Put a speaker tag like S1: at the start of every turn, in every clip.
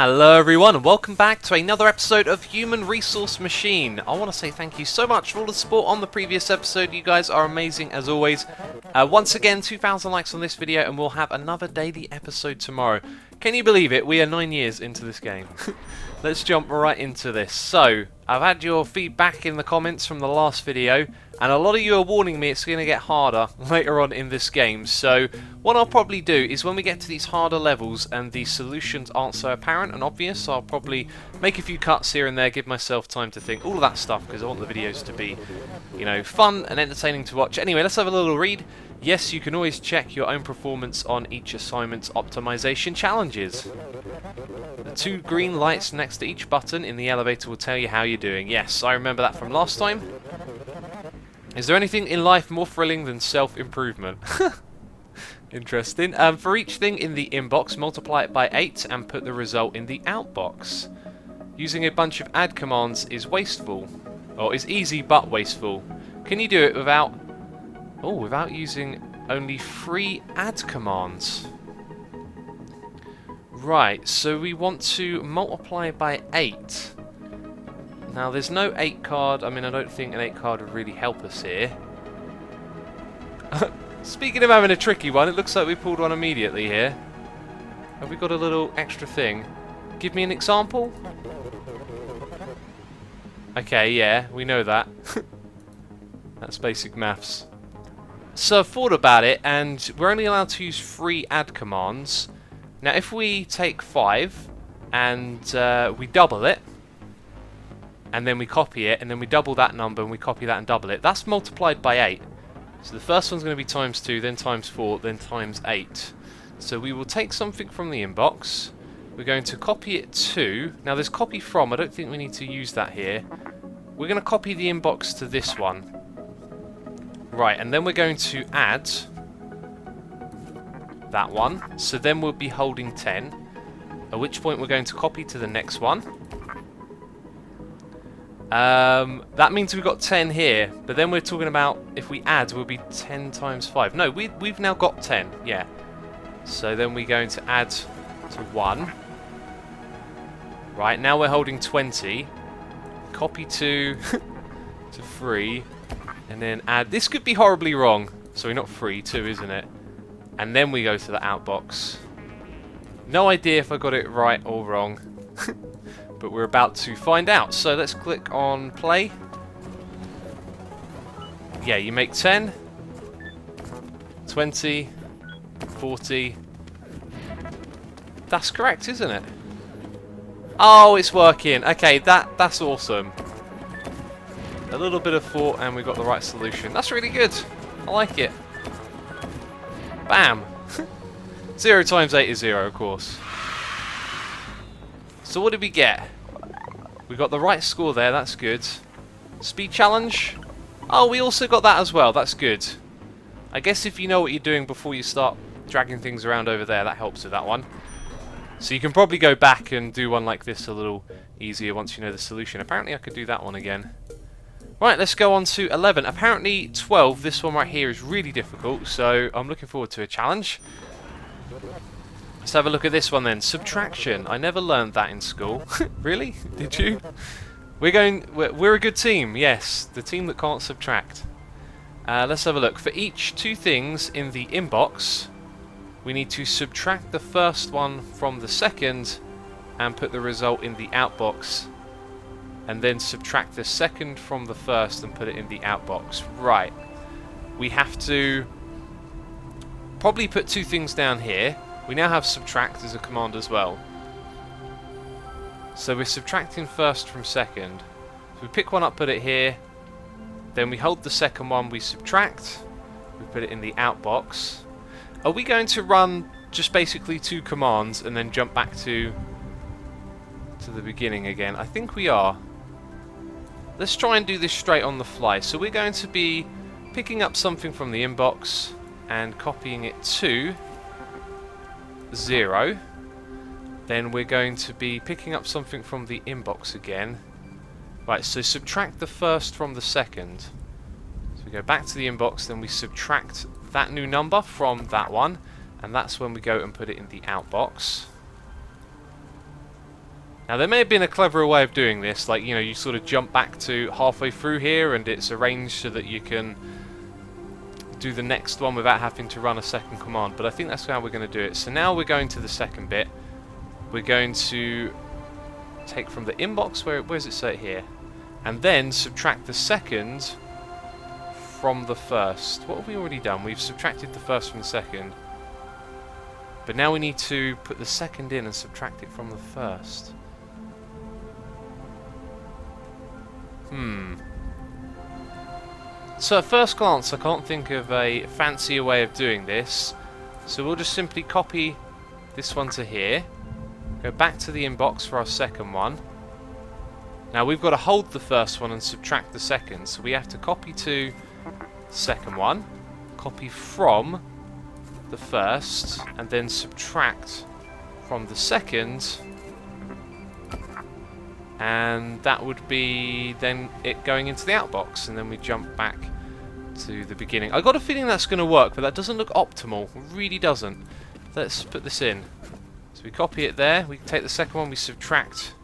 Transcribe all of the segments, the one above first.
S1: Hello everyone and welcome back to another episode of Human Resource Machine. I want to say thank you so much for all the support on the previous episode. You guys are amazing as always. Once again, 2,000 likes on this video and we'll have another daily episode tomorrow. Can you believe it? We are 9 years into this game. Let's jump right into this. So, I've had your feedback in the comments from the last video, and a lot of you are warning me it's going to get harder later on in this game. So, what I'll probably do is when we get to these harder levels and the solutions aren't so apparent and obvious, I'll probably make a few cuts here and there, give myself time to think, all of that stuff, because I want the videos to be, you know, fun and entertaining to watch. Anyway, let's have a little read. Yes, you can always check your own performance on each assignment's optimization challenges. The 2 green lights next to each button in the elevator will tell you how you're doing. Yes, I remember that from last time. Is there anything in life more thrilling than self-improvement? Interesting. For each thing in the inbox, multiply it by 8 and put the result in the outbox. Using a bunch of add commands is wasteful. Or is easy but wasteful. Can you do it without using only 3 add commands? Right, so we want to multiply by 8. Now there's no 8 card. I mean, I don't think an 8 card would really help us here. Speaking of having a tricky one, it looks like we pulled one immediately here. Have we got a little extra thing? Give me an example? Okay, yeah, we know that. That's basic maths. So I've thought about it, and we're only allowed to use 3 add commands. Now if we take 5 and we double it, and then we copy it, and then we double that number and we copy that and double it, that's multiplied by 8. So the first one's going to be times 2, then times 4, then times 8. So we will take something from the inbox, we're going to copy it to, now there's copy from, I don't think we need to use that here. We're going to copy the inbox to this one. Right, and then we're going to add that one, so then we'll be holding 10, at which point we're going to copy to the next one. That means we've got 10 here, but then we're talking about if we add, we'll be 10 times 5. No, we've now got 10, yeah. So then we're going to add to 1. Right, now we're holding 20. Copy to 3, and then add. This could be horribly wrong. Sorry, not 3, 2, isn't it? And then we go to the outbox. No idea if I got it right or wrong. But we're about to find out. So let's click on play. Yeah, you make 10, 20, 40. That's correct, isn't it? Oh, it's working. Okay, that's awesome. A little bit of thought and we got the right solution. That's really good. I like it. Bam! 0 times 8 is 0, of course. So what did we get? We got the right score there, that's good. Speed challenge? Oh, we also got that as well, that's good. I guess if you know what you're doing before you start dragging things around over there, that helps with that one. So you can probably go back and do one like this a little easier once you know the solution. Apparently I could do that one again. Right, let's go on to 11. Apparently 12, this one right here, is really difficult, so I'm looking forward to a challenge. Let's have a look at this one then. Subtraction. I never learned that in school. Really? Did you? We're a good team, yes. The team that can't subtract. Let's have a look. For each 2 things in the inbox, we need to subtract the first one from the second and put the result in the outbox. And then subtract the second from the first and put it in the outbox. Right. We have to probably put 2 things down here. We now have subtract as a command as well. So we're subtracting first from second. So we pick one up, put it here. Then we hold the second one, we subtract. We put it in the outbox. Are we going to run just basically 2 commands and then jump back to the beginning again? I think we are. Let's try and do this straight on the fly. So we're going to be picking up something from the inbox and copying it to 0. Then we're going to be picking up something from the inbox again. Right, so subtract the first from the second. So we go back to the inbox, then we subtract that new number from that one, and that's when we go and put it in the outbox. Now there may have been a cleverer way of doing this, like, you know, you sort of jump back to halfway through here and it's arranged so that you can do the next one without having to run a second command, but I think that's how we're going to do it. So now we're going to the second bit. We're going to take from the inbox, where does it say it here? And then subtract the second from the first. What have we already done? We've subtracted the first from the second. But now we need to put the second in and subtract it from the first. So at first glance I can't think of a fancier way of doing this. So we'll just simply copy this one to here. Go back to the inbox for our second one. Now we've got to hold the first one and subtract the second. So we have to copy to the second one, copy from the first, and then subtract from the second. And that would be then it going into the outbox, and then we jump back to the beginning. I got a feeling that's going to work, but that doesn't look optimal. It really doesn't. Let's put this in. So we copy it there, we take the second one, we subtract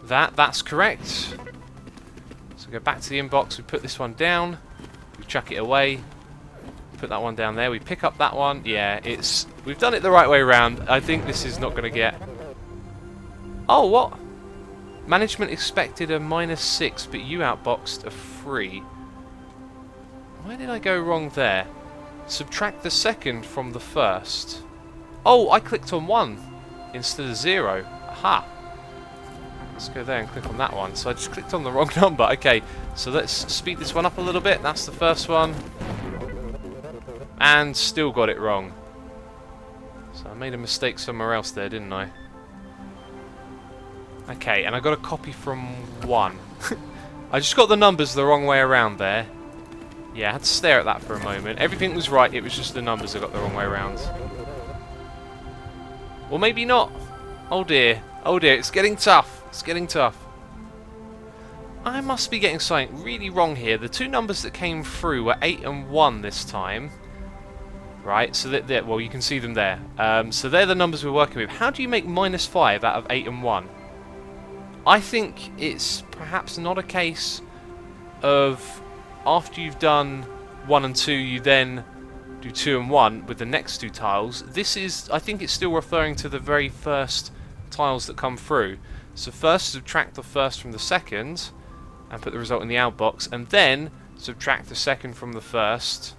S1: that. That's correct. So go back to the inbox, we put this one down, we chuck it away, put that one down there, we pick up that one. Yeah, we've done it the right way around. I think this is not going to get... Oh, what? Management expected a -6, but you outboxed a 3. Where did I go wrong there? Subtract the second from the first. Oh, I clicked on 1 instead of 0. Aha! Let's go there and click on that one. So I just clicked on the wrong number. Okay, so let's speed this one up a little bit. That's the first one. And still got it wrong. So I made a mistake somewhere else there, didn't I? Okay, and I got a copy from 1. I just got the numbers the wrong way around there. Yeah, I had to stare at that for a moment. Everything was right, it was just the numbers I got the wrong way around. Or maybe not. Oh dear, it's getting tough. It's getting tough. I must be getting something really wrong here. The two numbers that came through were 8 and 1 this time. Right, so well, you can see them there. So they're the numbers we're working with. How do you make -5 out of 8 and 1? I think it's perhaps not a case of after you've done 1 and 2, you then do 2 and 1 with the next two tiles. This is, I think it's still referring to the very first tiles that come through. So first subtract the first from the second and put the result in the outbox, and then subtract the second from the first.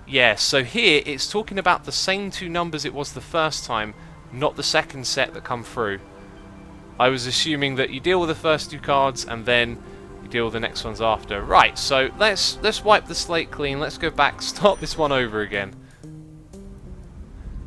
S1: Yeah, so here it's talking about the same two numbers it was the first time, not the second set that come through. I was assuming that you deal with the first two cards and then you deal with the next ones after. Right, so let's wipe the slate clean. Let's go back, start this one over again.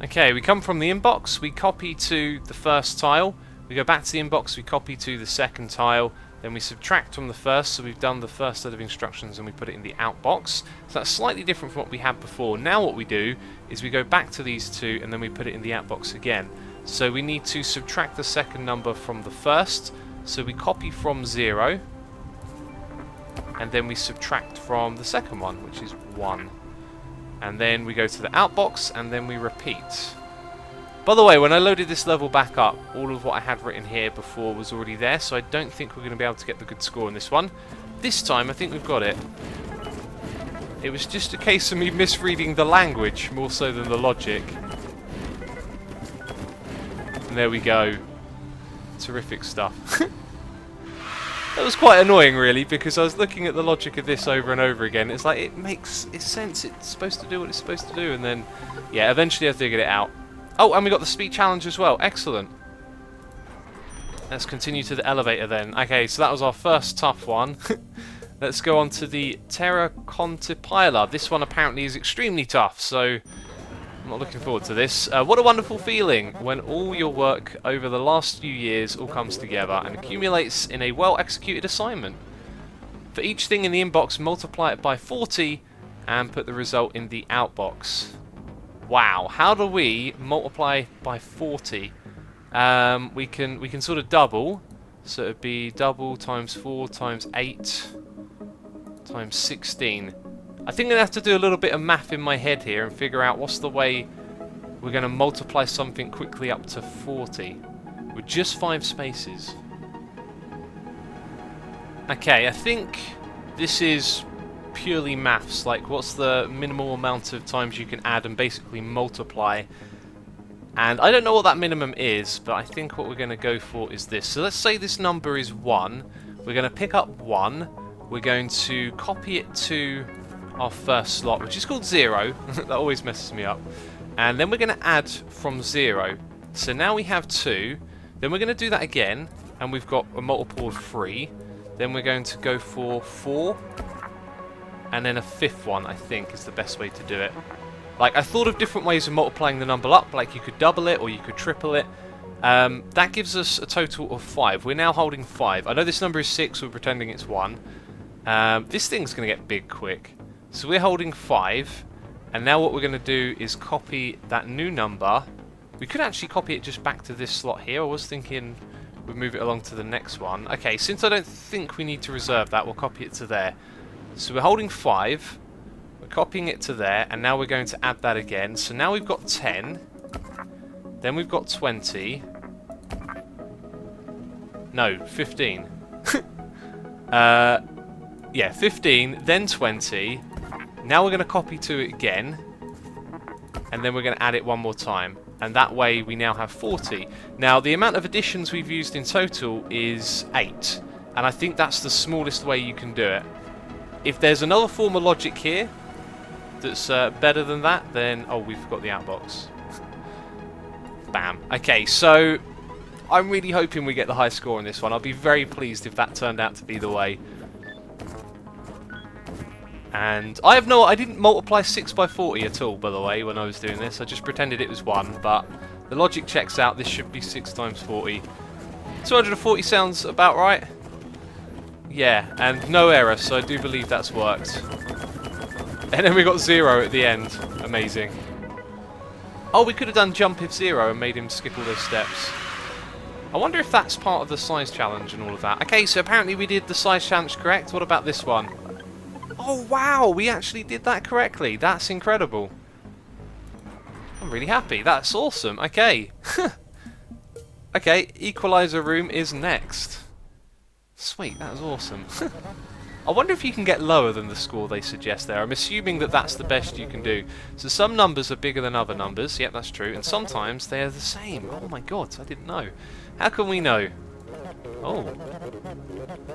S1: Okay, we come from the inbox, we copy to the first tile, we go back to the inbox, we copy to the second tile, then we subtract from the first, so we've done the first set of instructions and we put it in the outbox. So that's slightly different from what we had before. Now what we do is we go back to these two and then we put it in the outbox again. So we need to subtract the second number from the first, so we copy from 0, and then we subtract from the second one, which is 1. And then we go to the outbox and then we repeat. By the way, when I loaded this level back up, all of what I had written here before was already there, so I don't think we're going to be able to get the good score in this one. This time, I think we've got it. It was just a case of me misreading the language more so than the logic. And there we go. Terrific stuff. That was quite annoying, really, because I was looking at the logic of this over and over again. It's like, it makes sense. It's supposed to do what it's supposed to do, and then, yeah, eventually I figured it out. Oh, and we got the speed challenge as well. Excellent. Let's continue to the elevator then. Okay, so that was our first tough one. Let's go on to the Terra-coniler. This one apparently is extremely tough, so I'm not looking forward to this. What a wonderful feeling when all your work over the last few years all comes together and accumulates in a well-executed assignment. For each thing in the inbox, multiply it by 40 and put the result in the outbox. Wow, how do we multiply by 40? We can sort of double, so it'd be double times 4 times 8 times 16. I think I'm going to have to do a little bit of math in my head here and figure out what's the way we're going to multiply something quickly up to 40. with just 5 spaces. Okay, I think this is purely maths. Like, what's the minimal amount of times you can add and basically multiply? And I don't know what that minimum is, but I think what we're going to go for is this. So let's say this number is 1. We're going to pick up 1. We're going to copy it to our first slot, which is called 0. That always messes me up. And then we're going to add from 0. So now we have 2. Then we're going to do that again, and we've got a multiple of 3. Then we're going to go for 4. And then a 5th one, I think, is the best way to do it. Like, I thought of different ways of multiplying the number up, like you could double it or you could triple it. That gives us a total of 5. We're now holding 5. I know this number is 6, we're pretending it's 1. This thing's going to get big quick. So we're holding 5, and now what we're going to do is copy that new number. We could actually copy it just back to this slot here. I was thinking we'd move it along to the next one. Okay, since I don't think we need to reserve that, we'll copy it to there. So we're holding 5. Copying it to there, and now we're going to add that again. So now we've got 10, then we've got 20, no, 15. Yeah, 15, then 20. Now we're going to copy to it again, and then we're going to add it one more time, and that way we now have 40. Now the amount of additions we've used in total is 8, and I think that's the smallest way you can do it. If there's another form of logic here that's better than that, then... Oh, we forgot the outbox. Bam. Okay, so I'm really hoping we get the high score on this one. I'll be very pleased if that turned out to be the way. And I didn't multiply 6 by 40 at all, by the way, when I was doing this. I just pretended it was 1, but the logic checks out. This should be 6 times 40. 240 sounds about right. Yeah, and no error, so I do believe that's worked. And then we got 0 at the end. Amazing. Oh, we could have done jump if 0 and made him skip all those steps. I wonder if that's part of the size challenge and all of that. Okay, so apparently we did the size challenge correct. What about this one? Oh, wow, we actually did that correctly. That's incredible. I'm really happy. That's awesome. Okay. Okay, Equalizer room is next. Sweet, that was awesome. I wonder if you can get lower than the score they suggest there. I'm assuming that that's the best you can do. So some numbers are bigger than other numbers. Yep, that's true. And sometimes they are the same. Oh my god, I didn't know. How can we know? Oh.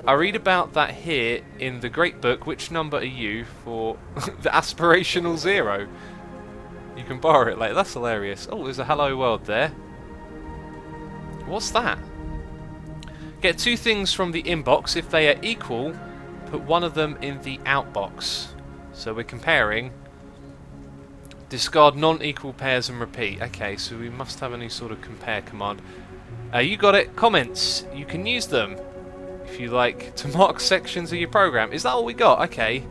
S1: I read about that here in the great book. Which number are you for the aspirational 0? You can borrow it later. That's hilarious. Oh, there's a hello world there. What's that? Get 2 things from the inbox. If they are equal, put one of them in the outbox. So we're comparing. Discard non-equal pairs and repeat. Okay, so we must have any sort of compare command. You got it. Comments. You can use them if you like to mark sections of your program. Is that all we got? Okay.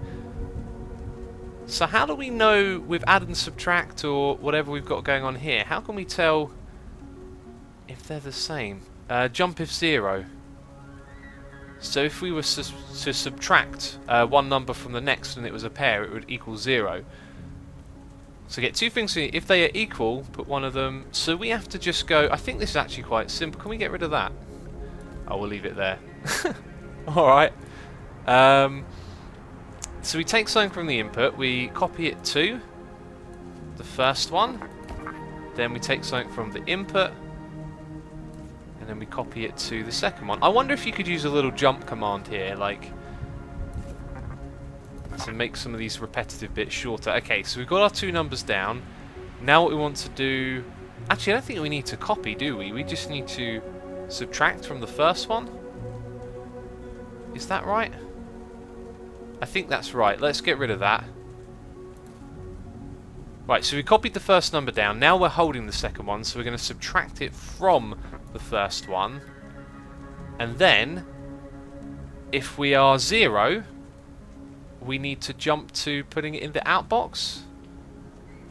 S1: So how do we know with add and subtract or whatever we've got going on here? How can we tell if they're the same? Jump if 0. So if we were to subtract one number from the next and it was a pair, it would equal 0. So get 2 things. If they are equal, put one of them. So we have to just go... I think this is actually quite simple. Can we get rid of that? Oh, we'll leave it there. Alright. So we take something from the input. We copy it to the first one. Then we take something from the input. And then we copy it to the second one. I wonder if you could use a little jump command here, like, to make some of these repetitive bits shorter. Okay, so we've got our 2 numbers down. Now what we want to do... Actually, I don't think we need to copy, do we? We just need to subtract from the first one. Is that right? I think that's right. Let's get rid of that. Right, so we copied the first number down. Now we're holding the second one, so we're going to subtract it from the first one. And then, if we are 0, we need to jump to putting it in the outbox.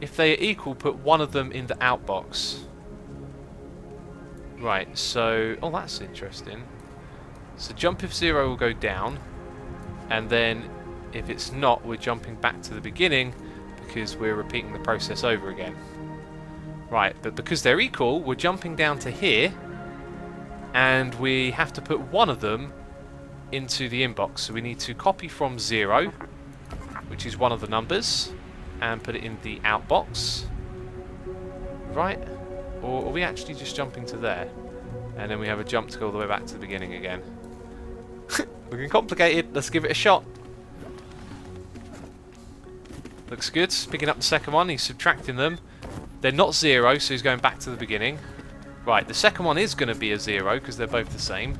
S1: If they are equal, put one of them in the outbox. Right, so... Oh, that's interesting. So jump if 0 will go down. And then, if it's not, we're jumping back to the beginning, because we're repeating the process over again. Right, but because they're equal, we're jumping down to here, and we have to put one of them into the inbox. So we need to copy from 0, which is one of the numbers, and put it in the outbox. Right? Or are we actually just jumping to there? And then we have a jump to go all the way back to the beginning again. Looking complicated. Let's give it a shot. Looks good. Picking up the second one. He's subtracting them. They're not 0, so he's going back to the beginning. Right, the second one is going to be a 0 because they're both the same.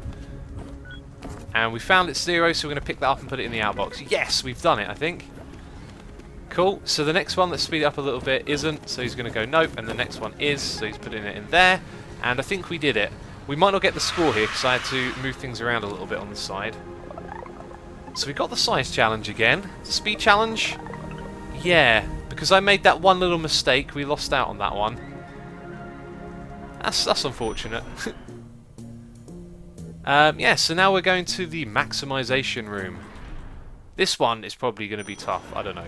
S1: And we found it's 0, so we're going to pick that up and put it in the outbox. Yes, we've done it, I think. Cool. So the next one, let's speed it up a little bit, isn't. So he's going to go nope, and the next one is. So he's putting it in there. And I think we did it. We might not get the score here because I had to move things around a little bit on the side. So we got the size challenge again. Speed challenge? Yeah, because I made that one little mistake, we lost out on that one. That's unfortunate. Yeah, so now we're going to the Maximization room. This one is probably going to be tough, I don't know.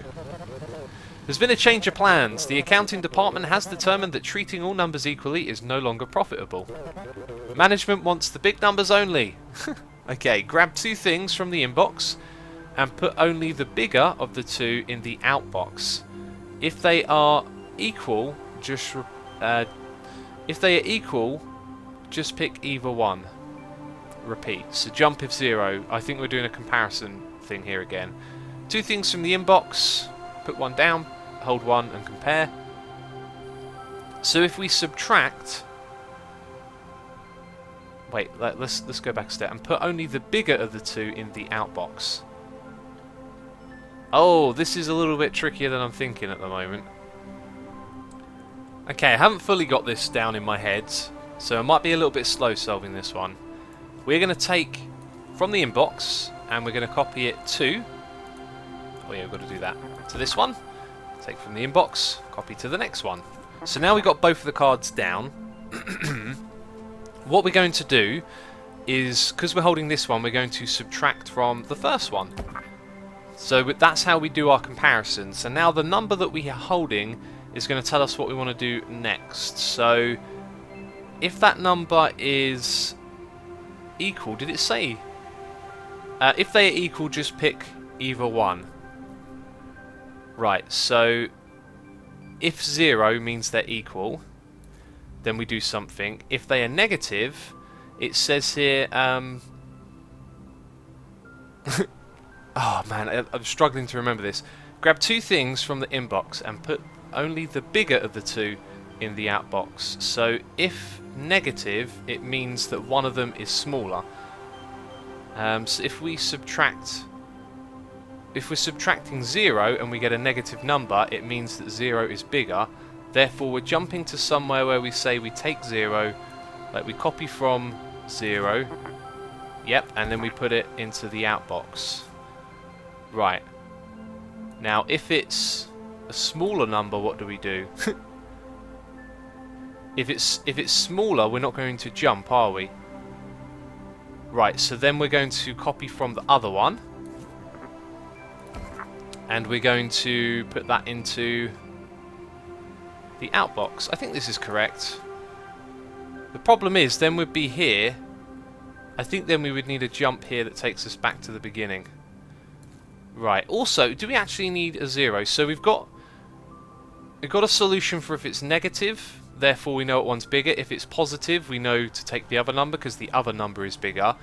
S1: There's been a change of plans. The accounting department has determined that treating all numbers equally is no longer profitable. Management wants the big numbers only. Okay, grab 2 things from the inbox and put only the bigger of the 2 in the outbox. If they are equal, just pick either one. Repeat. So jump if 0. I think we're doing a comparison thing here again. 2 things from the inbox. Put one down, hold one, and compare. So if we subtract. Wait, let's go back a step and put only the bigger of the 2 in the outbox. Oh, this is a little bit trickier than I'm thinking at the moment. Okay, I haven't fully got this down in my head, so I might be a little bit slow solving this one. We're going to take from the inbox, and we're going to copy it to... Oh yeah, we've got to do that. To this one. Take from the inbox, copy to the next one. So now we've got both of the cards down. What we're going to do is, because we're holding this one, we're going to subtract from the first one. So that's how we do our comparison. So now the number that we are holding is going to tell us what we want to do next. So if that number is equal, did it say? If they are equal, just pick either one. Right, so if 0 means they're equal, then we do something. If they are negative, it says here... Oh man, I'm struggling to remember this. Grab 2 things from the inbox and put only the bigger of the 2 in the outbox. So if negative, it means that one of them is smaller. So if we're subtracting 0 and we get a negative number, it means that 0 is bigger. Therefore, we're jumping to somewhere where we say we take 0, like we copy from 0, yep, and then we put it into the outbox. Right. Now, if it's a smaller number, what do we do? If it's smaller, we're not going to jump, are we? Right, so then we're going to copy from the other one. And we're going to put that into the outbox. I think this is correct. The problem is, then we'd be here. I think then we would need a jump here that takes us back to the beginning. Right, also, do we actually need a 0? So we've got a solution for if it's negative, therefore we know what one's bigger. If it's positive, we know to take the other number because the other number is bigger.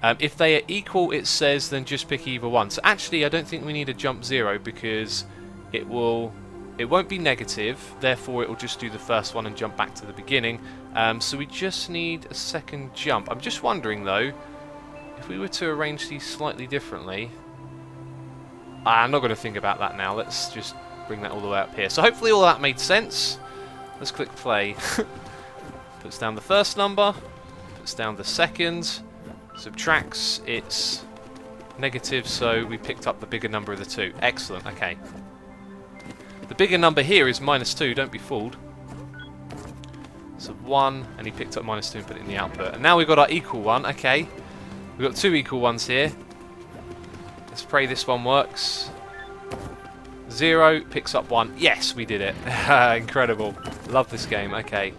S1: If they are equal, it says then just pick either one. So actually, I don't think we need a jump 0 because it won't be negative, therefore it will just do the first one and jump back to the beginning. So we just need a second jump. I'm just wondering though, if we were to arrange these slightly differently... I'm not going to think about that now. Let's just bring that all the way up here. So hopefully all that made sense. Let's click play. Puts down the first number. Puts down the second. Subtracts. It's negative, so we picked up the bigger number of the 2. Excellent. Okay. The bigger number here is -2. Don't be fooled. So 1, and he picked up -2 and put it in the output. And now we've got our equal one. Okay. We've got 2 equal ones here. Let's pray this one works. 0 picks up 1. Yes, we did it. Incredible. Love this game. Okay.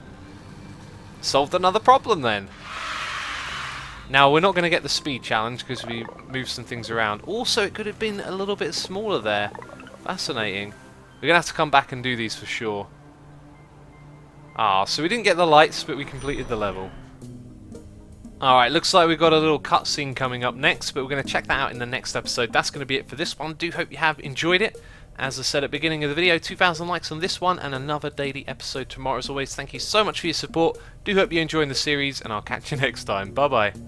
S1: Solved another problem then. Now, we're not going to get the speed challenge because we moved some things around. Also, it could have been a little bit smaller there. Fascinating. We're going to have to come back and do these for sure. Ah, so we didn't get the lights, but we completed the level. Alright, looks like we've got a little cutscene coming up next, but we're going to check that out in the next episode. That's going to be it for this one. Do hope you have enjoyed it. As I said at the beginning of the video, 2,000 likes on this one and another daily episode tomorrow. As always, thank you so much for your support. Do hope you're enjoying the series, and I'll catch you next time. Bye-bye.